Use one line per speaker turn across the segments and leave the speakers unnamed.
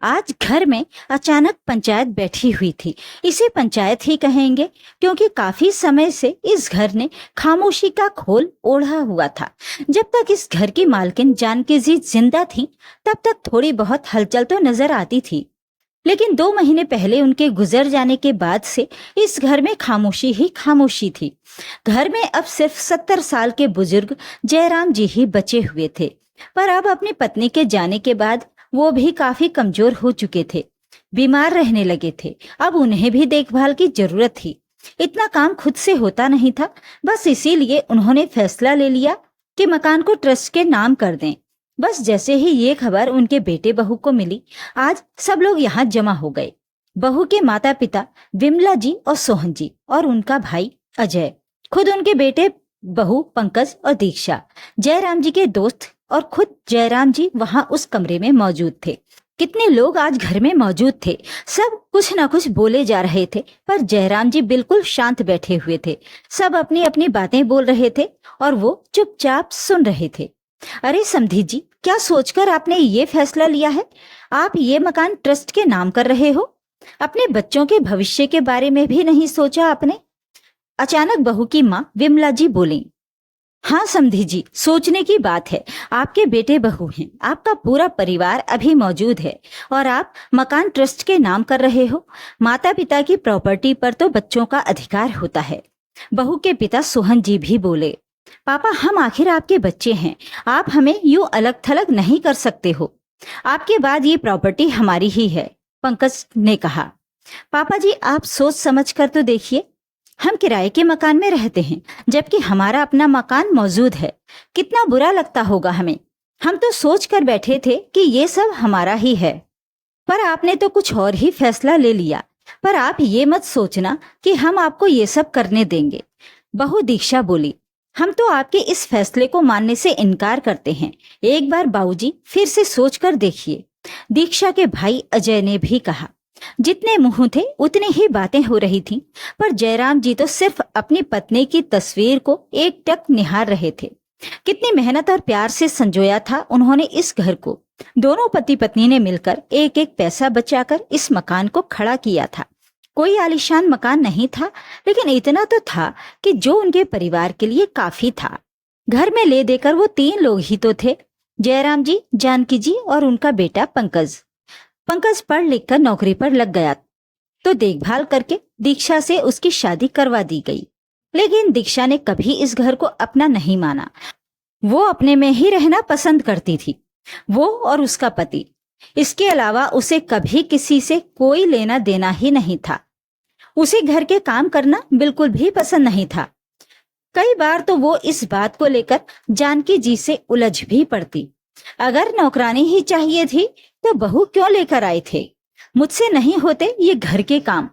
आज घर में अचानक पंचायत बैठी हुई थी। इसे पंचायत ही कहेंगे क्योंकि काफी समय से इस घर ने खामोशी का खोल ओढ़ा हुआ था। जब तक इस घर की मालकिन जानकी जी जिंदा थी तब तक थोड़ी बहुत हलचल तो नजर आती थी, लेकिन 2 महीने पहले उनके गुजर जाने के बाद से इस घर में खामोशी ही खामोशी थी। घर में अब सिर्फ 70 साल के बुजुर्ग जयराम जी ही बचे हुए थे, पर अब अपनी पत्नी के जाने के बाद वो भी काफी कमजोर हो चुके थे, बीमार रहने लगे थे। अब उन्हें भी देखभाल की जरूरत थी। इतना काम खुद से होता नहीं था, बस इसीलिए उन्होंने फैसला ले लिया कि मकान को ट्रस्ट के नाम कर दें। बस जैसे ही ये खबर उनके बेटे बहू को मिली, आज सब लोग यहाँ जमा हो गए। बहू के माता पिता विमला जी और सोहन जी और उनका भाई अजय, खुद उनके बेटे बहू पंकज और दीक्षा, जयराम जी के दोस्त और खुद जयराम जी वहां उस कमरे में मौजूद थे। कितने लोग आज घर में मौजूद थे। सब कुछ न कुछ बोले जा रहे थे, पर जयराम जी बिल्कुल शांत बैठे हुए थे। सब अपनी अपनी बातें बोल रहे थे और वो चुपचाप सुन रहे थे। अरे समधी जी, क्या सोचकर आपने ये फैसला लिया है? आप ये मकान ट्रस्ट के नाम कर रहे हो? अपने बच्चों के भविष्य के बारे में भी नहीं सोचा आपने? अचानक बहू की माँ विमला जी बोली। हाँ समधी जी, सोचने की बात है। आपके बेटे बहू हैं, आपका पूरा परिवार अभी मौजूद है और आप मकान ट्रस्ट के नाम कर रहे हो। माता पिता की प्रॉपर्टी पर तो बच्चों का अधिकार होता है। बहू के पिता सोहन जी भी बोले, पापा हम आखिर आपके बच्चे हैं, आप हमें यूं अलग थलग नहीं कर सकते हो। आपके बाद ये प्रॉपर्टी हमारी ही है, पंकज ने कहा। पापा जी आप सोच समझ कर तो देखिए, हम किराए के मकान में रहते हैं जबकि हमारा अपना मकान मौजूद है। कितना बुरा लगता होगा हमें। हम तो सोच कर बैठे थे कि ये सब हमारा ही है, पर आपने तो कुछ और ही फैसला ले लिया। पर आप ये मत सोचना कि हम आपको ये सब करने देंगे। बहू दीक्षा बोली, हम तो आपके इस फैसले को मानने से इनकार करते हैं। एक बार बाबूजी फिर से सोच कर देखिए। दीक्षा के भाई अजय ने भी कहा। जितने मुंह थे उतनी ही बातें हो रही थीं, पर जयराम जी तो सिर्फ अपनी पत्नी की तस्वीर को एकटक निहार रहे थे। कितनी मेहनत और प्यार से संजोया था उन्होंने इस घर को। दोनों पति पत्नी ने मिलकर एक एक पैसा बचाकर इस मकान को खड़ा किया था। कोई आलीशान मकान नहीं था, लेकिन इतना तो था कि जो उनके परिवार के लिए काफी था। घर में ले देकर वो 3 लोग ही तो थे, जयराम जी, जानकी जी और उनका बेटा पंकज। पंकज पढ़ लिख कर नौकरी पर लग गया तो देखभाल करके दीक्षा से उसकी शादी करवा दी गई। लेकिन दीक्षा ने कभी इस घर को अपना नहीं माना। वो अपने में ही रहना पसंद करती थी, वो और उसका पति। इसके अलावा उसे कभी किसी से कोई लेना देना ही नहीं था। उसे घर के काम करना बिल्कुल भी पसंद नहीं था। कई बार तो वो इस बात को लेकर जानकी जी से उलझ भी पड़ती। अगर नौकरानी ही चाहिए थी तो बहू क्यों लेकर आए थे? मुझसे नहीं होते ये घर के काम।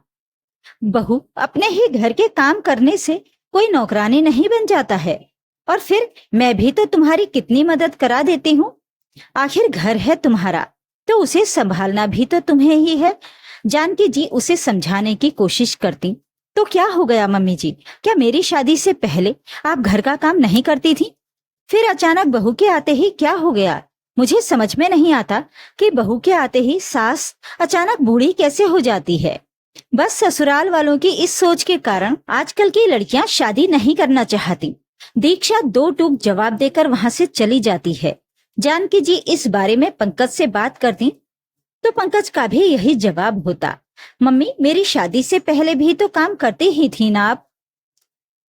बहू अपने ही घर के काम करने से कोई नौकरानी नहीं बन जाता है। और फिर मैं भी तो तुम्हारी कितनी मदद करा देती हूँ। आखिर घर है तुम्हारा तो उसे संभालना भी तो तुम्हें ही है। जानकी जी उसे समझाने की कोशिश करती। तो क्या हो गया मम्मी जी, क्या मेरी शादी से पहले आप घर का काम नहीं करती थी? फिर अचानक बहू के आते ही क्या हो गया? मुझे समझ में नहीं आता कि बहू के आते ही सास अचानक बूढ़ी कैसे हो जाती है। बस ससुराल वालों की इस सोच के कारण आजकल की लड़कियां शादी नहीं करना चाहती। दीक्षा 2 टूक जवाब देकर वहां से चली जाती है। जानकी जी इस बारे में पंकज से बात करती तो पंकज का भी यही जवाब होता, मम्मी मेरी शादी से पहले भी तो काम करती ही थी ना आप।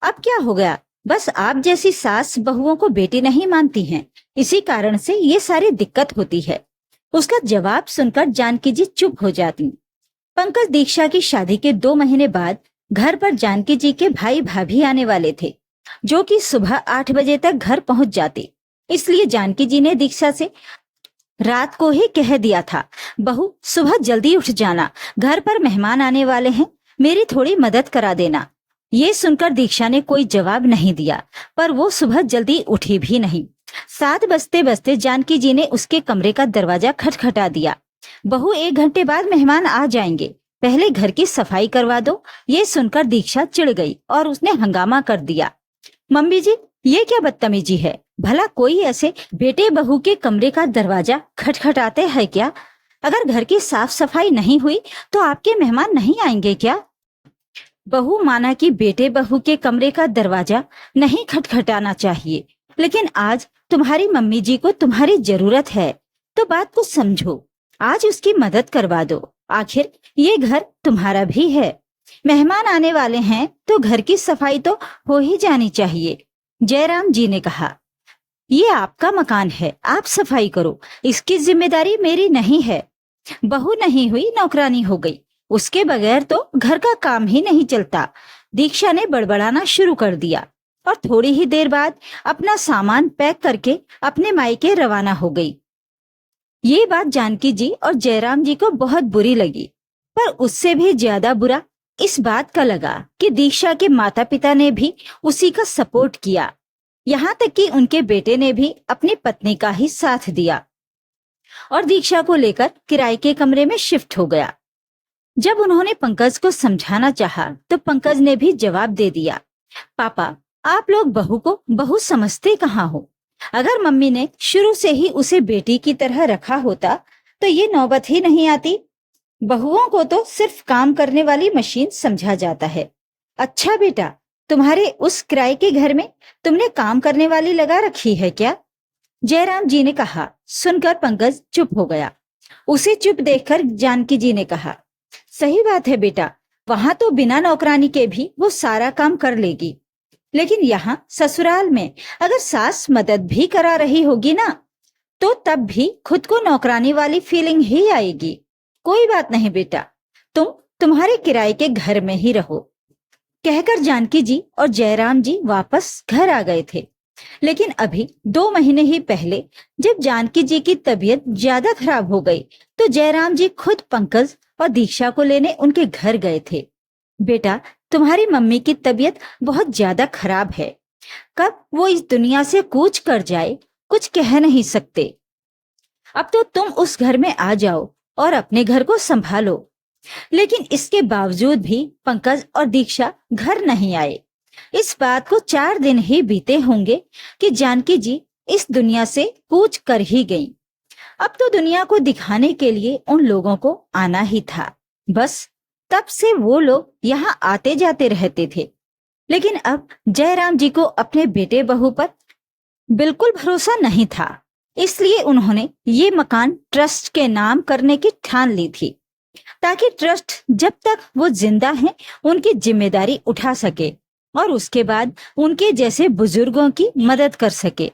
अब क्या हो गया? बस आप जैसी सास बहुओं को बेटी नहीं मानती हैं, इसी कारण से ये सारी दिक्कत होती है। उसका जवाब सुनकर जानकी जी चुप हो जाती। पंकज दीक्षा की शादी के 2 महीने बाद घर पर जानकी जी के भाई भाभी आने वाले थे, जो कि सुबह 8 बजे तक घर पहुंच जाते। इसलिए जानकी जी ने दीक्षा से रात को ही कह दिया था, बहू सुबह जल्दी उठ जाना, घर पर मेहमान आने वाले हैं, मेरी थोड़ी मदद करा देना। ये सुनकर दीक्षा ने कोई जवाब नहीं दिया, पर वो सुबह जल्दी उठी भी नहीं। 7 बजते बजते जानकी जी ने उसके कमरे का दरवाजा खटखटा दिया। बहू 1 घंटे बाद मेहमान आ जाएंगे, पहले घर की सफाई करवा दो। ये सुनकर दीक्षा चिढ़ गई और उसने हंगामा कर दिया, मम्मी जी ये क्या बदतमीजी है? भला कोई ऐसे बेटे बहू के कमरे का दरवाजा खटखटाते है क्या? अगर घर की साफ सफाई नहीं हुई तो आपके मेहमान नहीं आएंगे क्या? बहू माना कि बेटे बहू के कमरे का दरवाजा नहीं खटखटाना चाहिए, लेकिन आज तुम्हारी मम्मी जी को तुम्हारी जरूरत है, तो बात को समझो। आज उसकी मदद करवा दो। आखिर ये घर तुम्हारा भी है। मेहमान आने वाले हैं तो घर की सफाई तो हो ही जानी चाहिए। जयराम जी ने कहा, ये आपका मकान है, आप सफाई करो, इसकी जिम्मेदारी मेरी नहीं है। बहू नहीं हुई नौकरानी हो गई, उसके बगैर तो घर का काम ही नहीं चलता। दीक्षा ने बड़बड़ाना शुरू कर दिया और थोड़ी ही देर बाद अपना सामान पैक करके अपने मायके रवाना हो गई। ये बात जानकी जी और जयराम जी को बहुत बुरी लगी, पर उससे भी ज्यादा बुरा इस बात का लगा कि दीक्षा के माता पिता ने भी उसी का सपोर्ट किया। यहाँ तक कि उनके बेटे ने भी अपनी पत्नी का ही साथ दिया और दीक्षा को लेकर किराए के कमरे में शिफ्ट हो गया। जब उन्होंने पंकज को समझाना चाहा तो पंकज ने भी जवाब दे दिया, पापा आप लोग बहू को बहू समझते कहाँ हो? अगर मम्मी ने शुरू से ही उसे बेटी की तरह रखा होता तो ये नौबत ही नहीं आती। बहुओं को तो सिर्फ काम करने वाली मशीन समझा जाता है। अच्छा बेटा, तुम्हारे उस किराए के घर में तुमने काम करने वाली लगा रखी है क्या? जयराम जी ने कहा। सुनकर पंकज चुप हो गया। उसे चुप देखकर जानकी जी ने कहा, सही बात है बेटा, वहां तो बिना नौकरानी के भी वो सारा काम कर लेगी, लेकिन यहाँ ससुराल में अगर सास मदद भी करा रही होगी ना, तो तब भी खुद को नौकरानी वाली फीलिंग ही आएगी। कोई बात नहीं बेटा, तुम तुम्हारे किराए के घर में ही रहो। कहकर जानकी जी और जयराम जी वापस घर आ गए थे। लेकिन अभी 2 महीने ही पहले जब जानकी जी की तबीयत ज्यादा खराब हो गई तो जयराम जी खुद पंकज और दीक्षा को लेने उनके घर गए थे। बेटा, तुम्हारी मम्मी की तबीयत बहुत ज्यादा खराब है, कब वो इस दुनिया से कूच कर जाए कुछ कह नहीं सकते। अब तो तुम उस घर में आ जाओ और अपने घर को संभालो। लेकिन इसके बावजूद भी पंकज और दीक्षा घर नहीं आए। इस बात को 4 दिन ही बीते होंगे कि जानकी जी इस दुनिया से कूच कर ही गईं। अब तो दुनिया को दिखाने के लिए उन लोगों को आना ही था। बस तब से वो लोग यहाँ आते जाते रहते थे। लेकिन अब जयराम जी को अपने बेटे बहू पर बिल्कुल भरोसा नहीं था, इसलिए उन्होंने ये मकान ट्रस्ट के नाम करने की ठान ली थी, ताकि ट्रस्ट जब तक वो जिंदा हैं उनकी जिम्मेदारी उठा सके और उसके बाद उनके जैसे बुजुर्गों की मदद कर सके।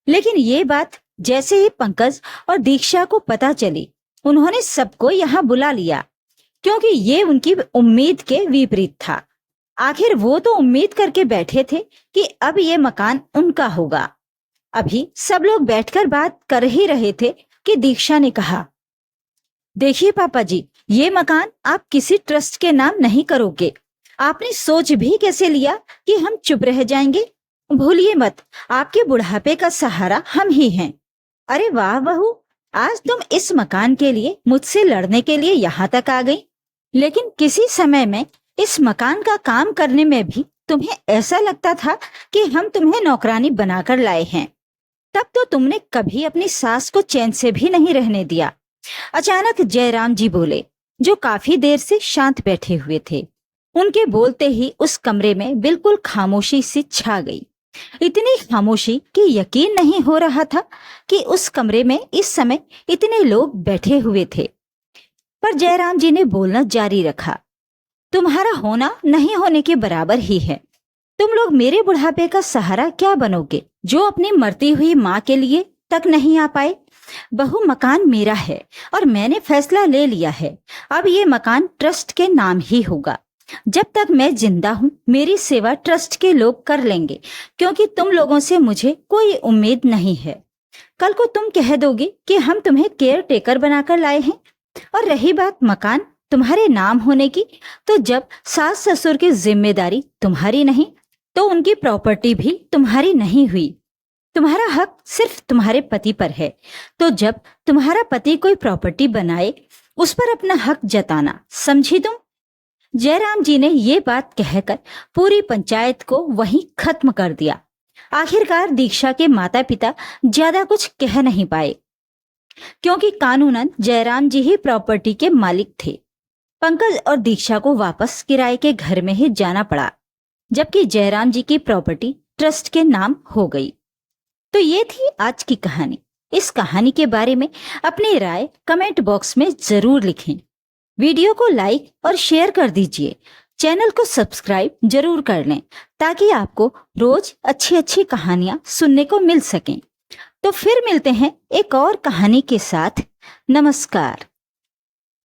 लेकिन ये बात जैसे ही पंकज और दीक्षा को पता चली, उन्होंने सबको यहाँ बुला लिया, क्योंकि ये उनकी उम्मीद के विपरीत था। आखिर वो तो उम्मीद करके बैठे थे कि अब ये मकान उनका होगा। अभी सब लोग बैठकर बात कर ही रहे थे कि दीक्षा ने कहा, देखिए पापा जी, ये मकान आप किसी ट्रस्ट के नाम नहीं करोगे। आपने सोच भी कैसे लिया कि हम चुप रह जाएंगे? भूलिए मत, आपके बुढ़ापे का सहारा हम ही हैं। अरे वाह बहू, आज तुम इस मकान के लिए मुझसे लड़ने के लिए यहाँ तक आ गई। लेकिन किसी समय में इस मकान का काम करने में भी तुम्हें ऐसा लगता था कि हम तुम्हें नौकरानी बनाकर लाए हैं। तब तो तुमने कभी अपनी सास को चैन से भी नहीं रहने दिया। अचानक जयराम जी बोले, जो काफी देर से शांत बैठे हुए थे। उनके बोलते ही उस कमरे में बिल्कुल खामोशी सी छा गई। इतनी खामोशी कि यकीन नहीं हो रहा था कि उस कमरे में इस समय इतने लोग बैठे हुए थे। पर जयराम जी ने बोलना जारी रखा, तुम्हारा होना नहीं होने के बराबर ही है। तुम लोग मेरे बुढ़ापे का सहारा क्या बनोगे, जो अपनी मरती हुई माँ के लिए तक नहीं आ पाए? बहू, मकान मेरा है और मैंने फैसला ले लिया है। अब ये मकान ट्रस्ट के नाम ही होगा। जब तक मैं जिंदा हूँ मेरी सेवा ट्रस्ट के लोग कर लेंगे, क्योंकि तुम लोगों से मुझे कोई उम्मीद नहीं है। कल को तुम कह दोगे कि हम तुम्हें केयर टेकर बनाकर लाए हैं। और रही बात मकान तुम्हारे नाम होने की, तो जब सास ससुर की जिम्मेदारी तुम्हारी नहीं तो उनकी प्रॉपर्टी भी तुम्हारी नहीं हुई। तुम्हारा हक सिर्फ तुम्हारे पति पर है, तो जब तुम्हारा पति कोई प्रॉपर्टी बनाए उस पर अपना हक जताना, समझी तुम? जयराम जी ने ये बात कहकर पूरी पंचायत को वहीं खत्म कर दिया। आखिरकार दीक्षा के माता पिता ज्यादा कुछ कह नहीं पाए। क्योंकि कानूनन जयराम जी ही प्रॉपर्टी के मालिक थे। पंकज और दीक्षा को वापस किराए के घर में ही जाना पड़ा, जबकि जयराम जी की प्रॉपर्टी ट्रस्ट के नाम हो गई। तो ये थी आज की कहानी। इस कहानी के बारे में अपनी राय कमेंट बॉक्स में जरूर लिखें। वीडियो को लाइक और शेयर कर दीजिए। चैनल को सब्सक्राइब जरूर कर लें ताकि आपको रोज अच्छी अच्छी कहानियां सुनने को मिल सकें। तो फिर मिलते हैं एक और कहानी के साथ। नमस्कार।